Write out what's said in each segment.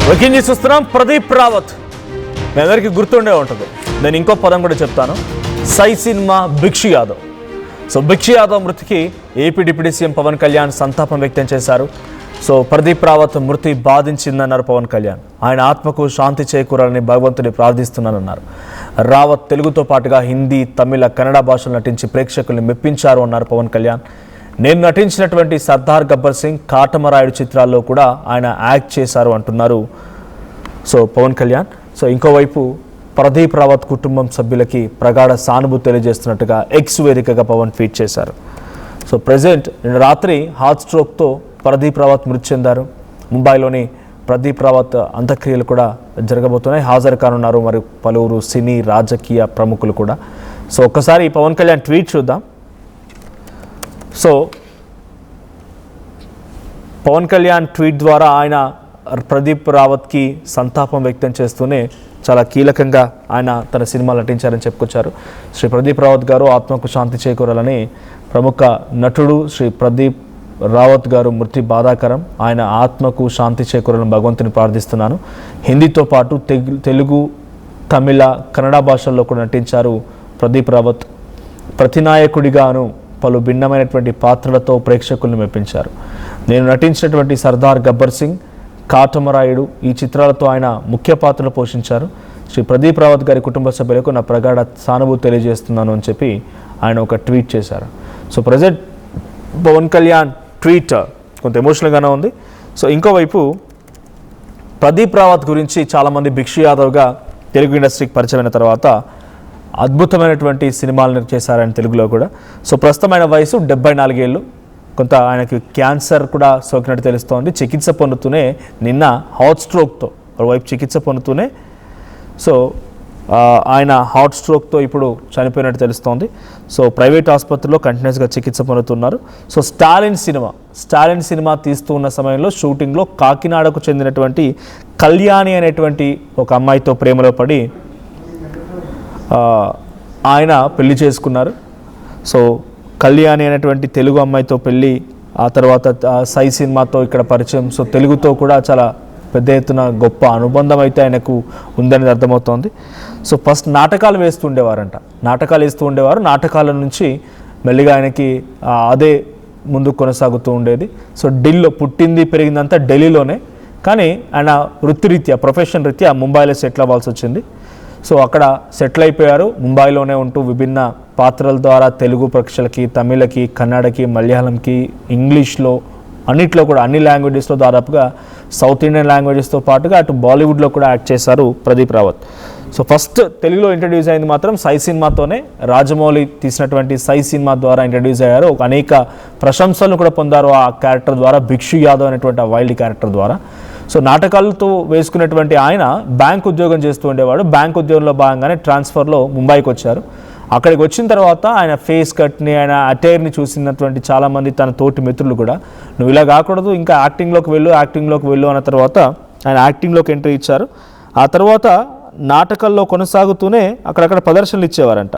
Breaking news చూస్తున్నాం. ప్రదీప్ రావత్ మీ అందరికీ గుర్తుండే ఉంటుంది. నేను ఇంకో పదం కూడా చెప్తాను. సై సినిమా భిక్షు యాదవ్. సో భిక్షు యాదవ్ మృతికి AP deputy CM Pawan Kalyan సంతాపం వ్యక్తం చేశారు. సో ప్రదీప్ రావత్ మృతి బాధించిందన్నారు పవన్ కళ్యాణ్. ఆయన ఆత్మకు శాంతి చేకూరాలని భగవంతుని ప్రార్థిస్తున్నానన్నారు. రావత్ తెలుగుతో పాటుగా హిందీ, తమిళ, కన్నడ భాషలు నటించి ప్రేక్షకుల్ని మెప్పించారు అన్నారు పవన్ కళ్యాణ్. నేను నటించినటువంటి సర్దార్ గబ్బర్ సింగ్, కాటమరాయుడు చిత్రాల్లో కూడా ఆయన యాక్ట్ చేశారు అంటున్నారు సో పవన్ కళ్యాణ్. సో ఇంకోవైపు ప్రదీప్ రావత్ కుటుంబం సభ్యులకి ప్రగాఢ సానుభూతి తెలియజేస్తున్నట్టుగా ఎక్స్ వేదికగా పవన్ ట్వీట్ చేశారు. సో ప్రజెంట్ నిన్న రాత్రి హార్ట్ స్ట్రోక్తో ప్రదీప్ రావత్ మృతి చెందారు. ముంబైలోని ప్రదీప్ రావత్ అంత్యక్రియలు కూడా జరగబోతున్నాయి. హాజరు కానున్నారు మరి పలువురు సినీ, రాజకీయ ప్రముఖులు కూడా. సో ఒక్కసారి పవన్ కళ్యాణ్ ట్వీట్ చూద్దాం. సో పవన్ కళ్యాణ్ ట్వీట్ ద్వారా ఆయన ప్రదీప్ రావత్కి సంతాపం వ్యక్తం చేస్తూనే చాలా కీలకంగా ఆయన తన సినిమాలు నటించారని చెప్పుకొచ్చారు. శ్రీ ప్రదీప్ రావత్ గారు ఆత్మకు శాంతి చేకూరాలని ప్రముఖ నటుడు శ్రీ ప్రదీప్ రావత్ గారు మృతి బాధాకరం. ఆయన ఆత్మకు శాంతి చేకూరాలని భగవంతుని ప్రార్థిస్తున్నాను. హిందీతో పాటు తెలుగు, తమిళ, కన్నడ భాషల్లో కూడా నటించారు ప్రదీప్ రావత్. ప్రతినాయకుడిగాను పలు భిన్నమైనటువంటి పాత్రలతో ప్రేక్షకుల్ని మెప్పించారు. నేను నటించినటువంటి సర్దార్ గబ్బర్ సింగ్, కాటమరాయుడు ఈ చిత్రాలతో ఆయన ముఖ్య పాత్రలు పోషించారు. శ్రీ ప్రదీప్ రావత్ గారి కుటుంబ సభ్యులకు నా ప్రగాఢ సానుభూతి తెలియజేస్తున్నాను అని చెప్పి ఆయన ఒక ట్వీట్ చేశారు. So present Pawan Kalyan tweet కొంత ఎమోషనల్గానే ఉంది. సో ఇంకోవైపు ప్రదీప్ రావత్ గురించి చాలామంది భిక్షు యాదవ్గా తెలుగు ఇండస్ట్రీకి పరిచయమైన తర్వాత అద్భుతమైనటువంటి సినిమాలను చేశారని తెలుగులో కూడా. సో ప్రస్తుతమైన వయసు 74 ఏళ్ళు. కొంత ఆయనకి క్యాన్సర్ కూడా సోకినట్టు తెలుస్తోంది. చికిత్స పొందుతూనే నిన్న హార్ట్ స్ట్రోక్తో ఒకవైపు చికిత్స పొందుతూనే సో ఆయన హార్ట్ స్ట్రోక్తో ఇప్పుడు చనిపోయినట్టు తెలుస్తోంది. సో ప్రైవేట్ ఆసుపత్రిలో కంటిన్యూస్గా చికిత్స పొందుతున్నారు. సో స్టాలిన్ సినిమా తీస్తూ ఉన్న సమయంలో షూటింగ్లో కాకినాడకు చెందినటువంటి కళ్యాణి అనేటువంటి ఒక అమ్మాయితో ప్రేమలో పడి ఆయన పెళ్లి చేసుకున్నారు. సో కళ్యాణి అనేటువంటి తెలుగు అమ్మాయితో పెళ్ళి, ఆ తర్వాత సై సినిమాతో ఇక్కడ పరిచయం. సో తెలుగుతో కూడా చాలా పెద్ద ఎత్తున గొప్ప అనుబంధం అయితే ఆయనకు ఉందనేది అర్థమవుతోంది. సో ఫస్ట్ నాటకాలు వేస్తూ ఉండేవారు. నాటకాల నుంచి మెల్లిగా ఆయనకి అదే ముందు కొనసాగుతూ ఉండేది. సో ఢిల్లీలో పుట్టింది పెరిగిందంతా ఢిల్లీలోనే, కానీ ఆయన వృత్తిరీత్యా, ప్రొఫెషన్ రీత్యా ముంబైలో సెటిల్ అవ్వాల్సి వచ్చింది. సో అక్కడ సెటిల్ అయిపోయారు. ముంబైలోనే ఉంటూ విభిన్న పాత్రల ద్వారా తెలుగు ప్రేక్షకులకి, తమిళకి, కన్నడకి, మలయాళంకి, ఇంగ్లీష్లో అన్నిట్లో కూడా అన్ని లాంగ్వేజెస్లో దాదాపుగా సౌత్ ఇండియన్ లాంగ్వేజెస్తో పాటుగా అటు బాలీవుడ్లో కూడా యాక్ట్ చేశారు ప్రదీప్ రావత్. సో ఫస్ట్ తెలుగులో ఇంట్రడ్యూస్ అయింది మాత్రం సై సినిమాతోనే. రాజమౌళి తీసినటువంటి సై సినిమా ద్వారా ఇంట్రడ్యూస్ అయ్యారు. అనేక ప్రశంసలను కూడా పొందారు ఆ క్యారెక్టర్ ద్వారా, భిక్షు యాదవ్ అనేటువంటి ఆ వైల్డ్ క్యారెక్టర్ ద్వారా. సో నాటకాలతో వేసుకున్నటువంటి ఆయన బ్యాంక్ ఉద్యోగం చేస్తూ ఉండేవాడు. బ్యాంక్ ఉద్యోగంలో భాగంగానే ట్రాన్స్ఫర్లో ముంబైకి వచ్చారు. అక్కడికి వచ్చిన తర్వాత ఆయన ఫేస్ కట్ని, ఆయన అటైర్ని చూసినటువంటి చాలామంది తన తోటి మిత్రులు కూడా నువ్వు ఇలా కాకూడదు, ఇంకా యాక్టింగ్లోకి వెళ్ళు అన్న తర్వాత ఆయన యాక్టింగ్లోకి ఎంట్రీ ఇచ్చారు. ఆ తర్వాత నాటకాల్లో కొనసాగుతూనే అక్కడక్కడ ప్రదర్శనలు ఇచ్చేవారంట.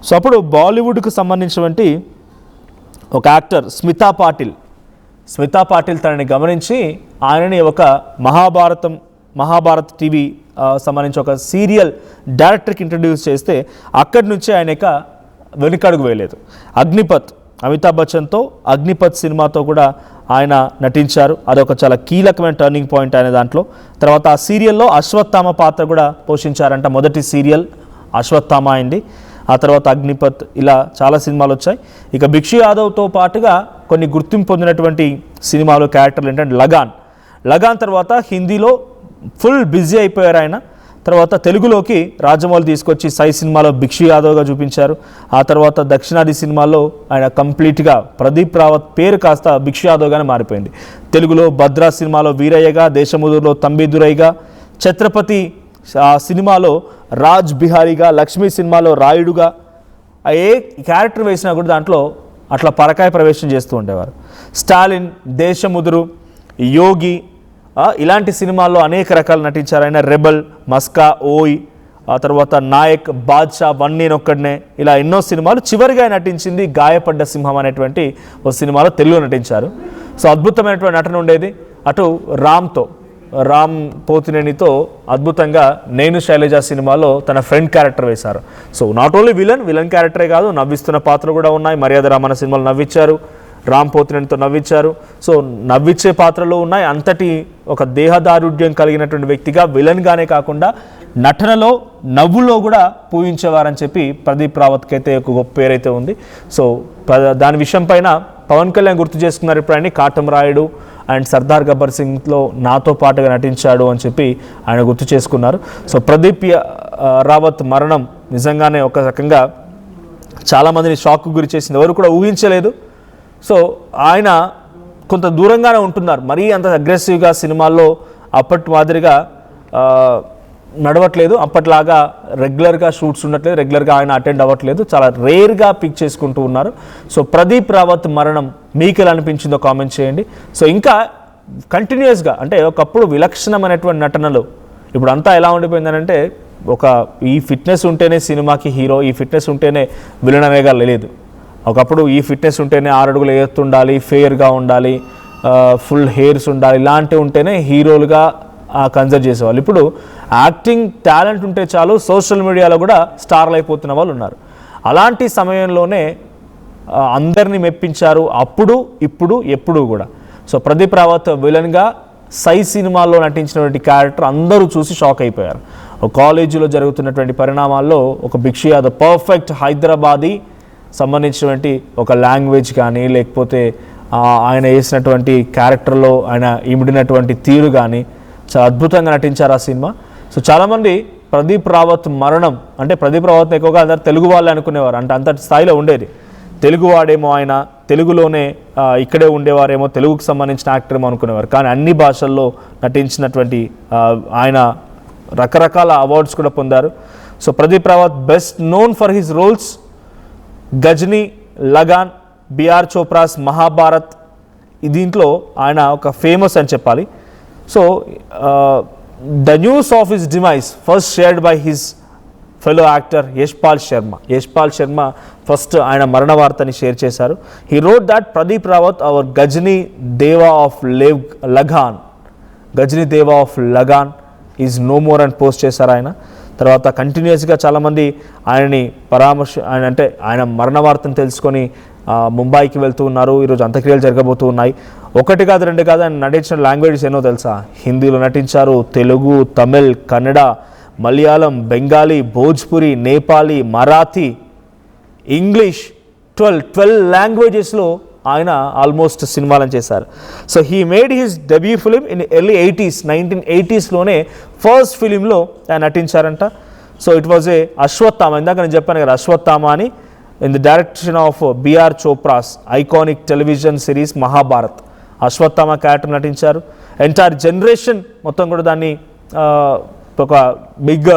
సో అప్పుడు బాలీవుడ్కు సంబంధించినటువంటి ఒక యాక్టర్ స్మితా పాటిల్ తనని గమనించి ఆయనని ఒక మహాభారత్ టీవీ సంబంధించి ఒక సీరియల్ డైరెక్టర్కి ఇంట్రడ్యూస్ చేస్తే అక్కడి నుంచి ఆయన వెనుకడుగు వేయలేదు. అమితాబ్ బచ్చన్తో అగ్నిపత్ సినిమాతో కూడా ఆయన నటించారు. అదొక చాలా కీలకమైన టర్నింగ్ పాయింట్ ఆయన దాంట్లో. తర్వాత ఆ సీరియల్లో అశ్వత్థామ పాత్ర కూడా పోషించారంట. మొదటి సీరియల్ అశ్వత్థామ అయింది. ఆ తర్వాత అగ్నిపత్, ఇలా చాలా సినిమాలు వచ్చాయి. ఇక భిక్షు యాదవ్తో పాటుగా కొన్ని గుర్తింపు పొందినటువంటి సినిమాలు, క్యారెక్టర్లు ఏంటంటే లగాన్ తర్వాత హిందీలో ఫుల్ బిజీ అయిపోయారు ఆయన. తర్వాత తెలుగులోకి రాజమౌళి తీసుకొచ్చి సై సినిమాలో భిక్షు యాదవ్గా చూపించారు. ఆ తర్వాత దక్షిణాది సినిమాల్లో ఆయన కంప్లీట్గా ప్రదీప్ రావత్ పేరు కాస్త భిక్షు యాదవ్గానే మారిపోయింది. తెలుగులో భద్రా సినిమాలో వీరయ్యగా, దేశముదురులో తంబిదురైగా, ఛత్రపతి సినిమాలో రాజ్ బిహారీగా, లక్ష్మీ సినిమాలో రాయుడుగా, ఏ క్యారెక్టర్ వేసినా కూడా దాంట్లో అట్లా పరకాయ ప్రవేశం చేస్తూ ఉండేవారు. స్టాలిన్, దేశముదురు, యోగి ఇలాంటి సినిమాల్లో అనేక రకాలు నటించారు ఆయన. రెబల్, మస్కా, ఓయ్, ఆ తర్వాత నాయక్, బాద్షా, వన్ నేనొక్కడనే, ఇలా ఎన్నో సినిమాలు. చివరిగా నటించింది గాయపడ్డ సింహం అనేటువంటి ఓ సినిమాలో తెలుగులో నటించారు. సో అద్భుతమైనటువంటి నటన ఉండేది. అటు రామ్ పోతినేనితో అద్భుతంగా నేను శైలజ సినిమాలో తన ఫ్రెండ్ క్యారెక్టర్ వేశారు. సో నాట్ ఓన్లీ విలన్ క్యారెక్టరే కాదు, నవ్విస్తున్న పాత్రలు కూడా ఉన్నాయి. మర్యాద రామన్న సినిమాలో నవ్వించారు, రామ్ పోతినేనితో నవ్వించారు. సో నవ్వించే పాత్రలు ఉన్నాయి. అంతటి ఒక దేహదారుఢ్యం కలిగినటువంటి వ్యక్తిగా విలన్గానే కాకుండా నటనలో నవ్వులో కూడా పూజించేవారని చెప్పి ప్రదీప్ రావత్కి అయితే ఒక గొప్ప పేరైతే ఉంది. సో దాని విషయం పైన పవన్ కళ్యాణ్ గుర్తు చేసుకున్నారు ఇప్పుడు కాటం రాయుడు అండ్ సర్దార్ గబ్బర్ సింగ్లో నాతో పాటుగా నటించాడు అని చెప్పి ఆయన గుర్తు చేసుకున్నారు. సో ప్రదీప్ రావత్ మరణం నిజంగానే ఒక రకంగా చాలామందిని షాక్కు గురి చేసింది, ఎవరు కూడా ఊహించలేదు. సో ఆయన కొంత దూరంగానే ఉంటున్నారు, మరీ అంత అగ్రెసివ్గా సినిమాల్లో అప్పటి మాదిరిగా నడవట్లేదు, అప్పట్లాగా రెగ్యులర్గా షూట్స్ ఉండట్లేదు, రెగ్యులర్గా ఆయన అటెండ్ అవ్వట్లేదు, చాలా రేర్గా పిక్ చేసుకుంటూ ఉన్నారు. సో ప్రదీప్ రావత్ మరణం మీకు ఎలా అనిపించిందో కామెంట్ చేయండి. సో ఇంకా కంటిన్యూస్గా అంటే ఒకప్పుడు విలక్షణమైనటువంటి నటనలు ఇప్పుడు అంతా ఎలా ఉండిపోయిందనంటే ఈ ఫిట్నెస్ ఉంటేనే సినిమాకి హీరో, ఈ ఫిట్నెస్ ఉంటేనే విలన్ అనేగా లేదు. ఒకప్పుడు ఈ ఫిట్నెస్ ఉంటేనే 6 అడుగులు ఎత్తుండాలి, ఫెయిర్గా ఉండాలి, ఫుల్ హెయిర్స్ ఉండాలి, ఇలాంటివి ఉంటేనే హీరోలుగా కన్సిడర్ చేసేవాళ్ళు. ఇప్పుడు యాక్టింగ్ టాలెంట్ ఉంటే చాలు, సోషల్ మీడియాలో కూడా స్టార్లు అయిపోతున్న వాళ్ళు ఉన్నారు. అలాంటి సమయంలోనే అందరినీ మెప్పించారు అప్పుడు, ఇప్పుడు, ఎప్పుడు కూడా. సో ప్రదీప్ రావత్ విలన్గా సై సినిమాల్లో నటించినటువంటి క్యారెక్టర్ అందరూ చూసి షాక్ అయిపోయారు. ఒక కాలేజీలో జరుగుతున్నటువంటి పరిణామాల్లో ఒక భిక్షు యాదవ్ పర్ఫెక్ట్ హైదరాబాదీ సంబంధించినటువంటి ఒక లాంగ్వేజ్ కానీ లేకపోతే ఆయన వేసినటువంటి క్యారెక్టర్లో ఆయన ఇమిడినటువంటి తీరు కానీ చాలా అద్భుతంగా నటించారు ఆ సినిమా. సో చాలామంది ప్రదీప్ రావత్ మరణం అంటే ప్రదీప్ రావత్ ఎక్కువగా అందరు తెలుగు వాళ్ళే అనుకునేవారు, అంటే అంతటి స్థాయిలో ఉండేది. తెలుగువాడేమో ఆయన, తెలుగులోనే ఇక్కడే ఉండేవారేమో, తెలుగుకు సంబంధించిన యాక్టర్ ఏమో అనుకునేవారు. కానీ అన్ని భాషల్లో నటించినటువంటి ఆయన రకరకాల అవార్డ్స్ కూడా పొందారు. So Pradeep Rawat best known for his roles Ghajini, Lagaan, B R Chopra's Mahabharat, దీంట్లో ఆయన ఒక ఫేమస్ అని చెప్పాలి. So the news of his demise first shared by his fellow actor Yashpal Sharma first ఆయన మరణ వార్తని షేర్ చేశారు. He wrote that Pradeep Rawat our Ghajini Deva of Lagaan is no more అని పోస్ట్ చేశారు ఆయన. తర్వాత కంటిన్యూస్గా చాలామంది ఆయనని ఆయన మరణ వార్తను తెలుసుకొని ముంబైకి వెళ్తూ ఉన్నారు. ఈరోజు అంత్యక్రియలు జరగబోతూ ఉన్నాయి. 1 కాదు 2 కాదు, ఆయన నటించిన లాంగ్వేజెస్ ఎన్నో తెలుసా? హిందీలో నటించారు, తెలుగు, తమిళ్, కన్నడ, మలయాళం, బెంగాలీ, భోజ్పురి, నేపాలీ, మరాఠీ, ఇంగ్లీష్, 12 లాంగ్వేజెస్లో ఆయన ఆల్మోస్ట్ సినిమాలను చేశారు. So he made his debut film in early 1980s first ఫిలింలో ఆయన నటించారంట. So it was a Ashwatthama, ఇందాక నేను చెప్పాను కదా అశ్వత్థామ అని, in the direction of B R Chopra's iconic television series Mahabharat. Ashwatthama character నటించారు. ఎంటైర్ జనరేషన్ మొత్తం కూడా దాన్ని ఒక బిగ్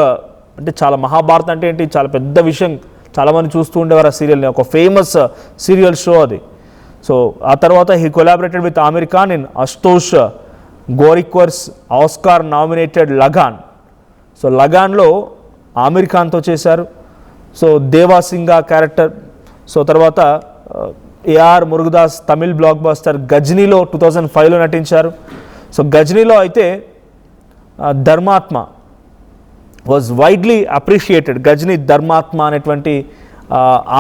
అంటే చాలా మహాభారత్ అంటే ఏంటి చాలా పెద్ద విషయం, చాలామంది చూస్తూ ఉండేవారు ఆ సీరియల్ని, ఒక ఫేమస్ సీరియల్ షో అది. సో ఆ తర్వాత he collaborated with Aamir Khan in Ashutosh Gowariker's Oscar nominated Lagaan. So లగాన్లో ఆమిర్ ఖాన్తో చేశారు. సో దేవాసింగా క్యారెక్టర్. సో తర్వాత ఏఆర్ మురుగదాస్ తమిళ్ బ్లాక్ బస్టర్ గజనీలో 2005లో నటించారు. సో గజనీలో అయితే Dharmatma was widely appreciated. Ghajini Dharmatma అనేటువంటి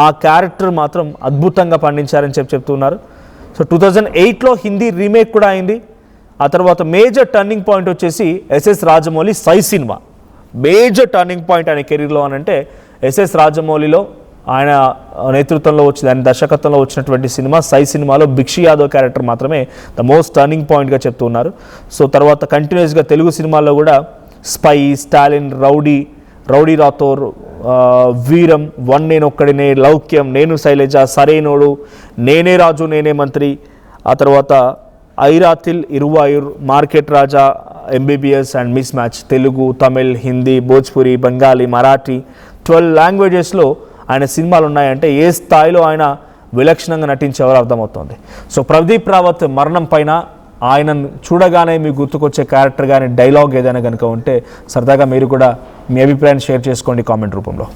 ఆ క్యారెక్టర్ మాత్రం అద్భుతంగా పండించారని చెప్తున్నారు. సో 2008లో హిందీ రీమేక్ కూడా అయింది. ఆ తర్వాత మేజర్ టర్నింగ్ పాయింట్ వచ్చేసి ఎస్ఎస్ రాజమౌళి సై సినిమా. మేజర్ టర్నింగ్ పాయింట్ ఆయన కెరీర్లో అని అంటే ఎస్ఎస్ రాజమౌళిలో ఆయన నేతృత్వంలో వచ్చింది, ఆయన దర్శకత్వంలో వచ్చినటువంటి సినిమా సై సినిమాలో భిక్షు యాదవ్ క్యారెక్టర్ మాత్రమే ద మోస్ట్ టర్నింగ్ పాయింట్గా చెప్తున్నారు. సో తర్వాత కంటిన్యూస్గా తెలుగు సినిమాల్లో కూడా స్పై, స్టాలిన్, రౌడీ రాథోర్, వీరం, వన్ నేనొక్కడినే, లౌక్యం, నేను శైలజ, సరైనోడు, నేనే రాజు నేనే మంత్రి, ఆ తర్వాత ఐరాతిల్, ఇరువాయుర్, market Raja, MBBS and miss match. Telugu, Tamil, Hindi, Bhojpuri, Bengali, Marathi 12 లాంగ్వేజెస్లో ఆయన సినిమాలు ఉన్నాయంటే ఏ స్థాయిలో ఆయన విలక్షణంగా నటించేవారో అర్థమవుతుంది. సో ప్రదీప్ రావత్ మరణం పైన ఆయనను చూడగానే మీకు గుర్తుకొచ్చే క్యారెక్టర్ కానీ డైలాగ్ ఏదైనా కనుక ఉంటే సరదాగా మీరు కూడా మీ అభిప్రాయాన్ని షేర్ చేసుకోండి కామెంట్ రూపంలో.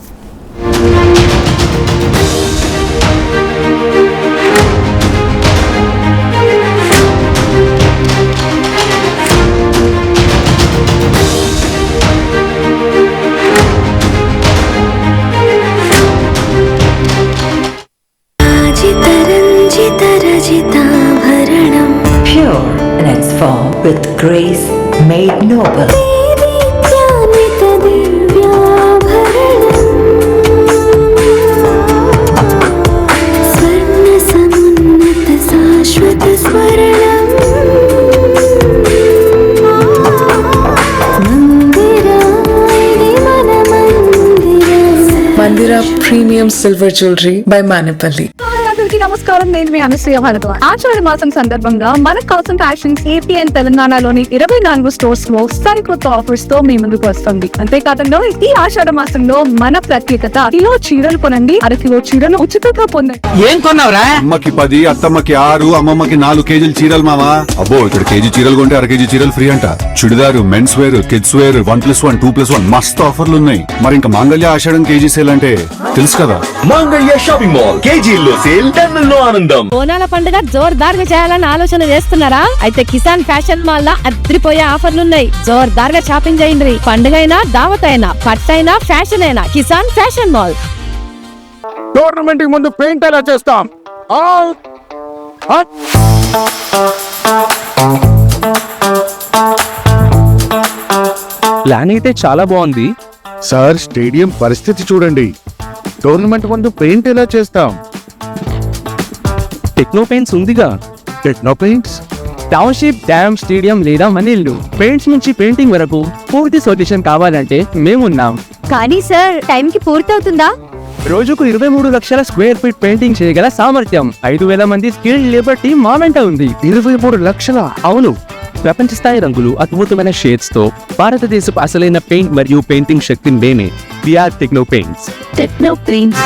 form with grace made noble. Mandira Premium Silver Jewelry by Manipali. అందరికీ నమస్కారం. నేను మీ అనసూయ భారద్వాజ్. ఆషాఢ మాసం సందర్భంగా మన కాసం ఫ్యాషన్స్ ఏపీ అండ్ తెలంగాణలోని 24 స్టోర్స్ లో సరికొత్త ఆఫర్స్ తో మీ ముందుకు వస్తుంది. అంతేకాకుండా ఈ ఆషాఢ మాసంలో మన ప్రత్యేకత కిలో చీరలు కొనండి, అరకిలో చీరలు ఉచితంగా పొందండి. ఏం కొన్నావురా? అమ్మకి 10, అత్తమ్మకి 6, అమ్మమ్మకి 4 కేజీలు చీరలు మావా. అబ్బో ఇక్కడ కేజీ చీరలు కొంటే 1 కేజీ చీరలు ఫ్రీ అంట. Churidar, men's wear, kids wear 1+1, 2+1 మస్తు ఆఫర్లు ఉన్నాయి. మరి ఇంకా మాంగళ్య ఆషాఢం కేజీ సేల్ అంటే తెలుసు కదా. మాంగళ్య షాపింగ్ మాల్ కేజీల్లో సేల్, టన్నుల్లో ఆనందం. బోనాల పండుగ జోర్దార్గా చేయాలని ఆలోచన చేస్తున్నారా? అయితే కిసాన్ ఫ్యాషన్ మాల్ లో అద్రిపోయే ఆఫర్లున్నాయి. జోర్దార్గా షాపింగ్ చేయండి. పండుగ అయినా, దావత్ అయినా, పట్టైనా, ఫ్యాషన్ అయినా కిసాన్ ఫ్యాషన్ మాల్. టోర్నమెంట్ ముందు పెయింట్ ఎలా చేస్తాం? ప్లాన్ అయితే చాలా బాగుంది సార్. స్టేడియం పరిస్థితి చూడండి. టోర్నమెంట్ ముందు పెయింట్ ఎలా చేస్తాం? టెక్నో పెయింట్స్ ఉందిగా. Techno paints, township, dam, stadium లేదా మనీళ్లు పెయింట్స్ నుంచి పెయింటింగ్ వరకు పూర్తి సొల్యూషన్ కావాలంటే మేమున్నాం. కానీ సార్, టైం కి పూర్తవుతుందా? రోజుకు 23 లక్షల స్క్వేర్ ఫీట్ పెయింటింగ్ చేయగల సామర్థ్యం, 5,000 మంది స్కిల్డ్ లేబర్ టీం మా వెంట ఉంది. 23 లక్షల? అవును, ప్రపంచ స్థాయి రంగులు, అద్భుతమైన షేడ్స్ తో భారతదేశపు అసలైన పెయింట్ మరియు పెయింటింగ్ శక్తిని నేనే. VR Techno Paints. Techno paints.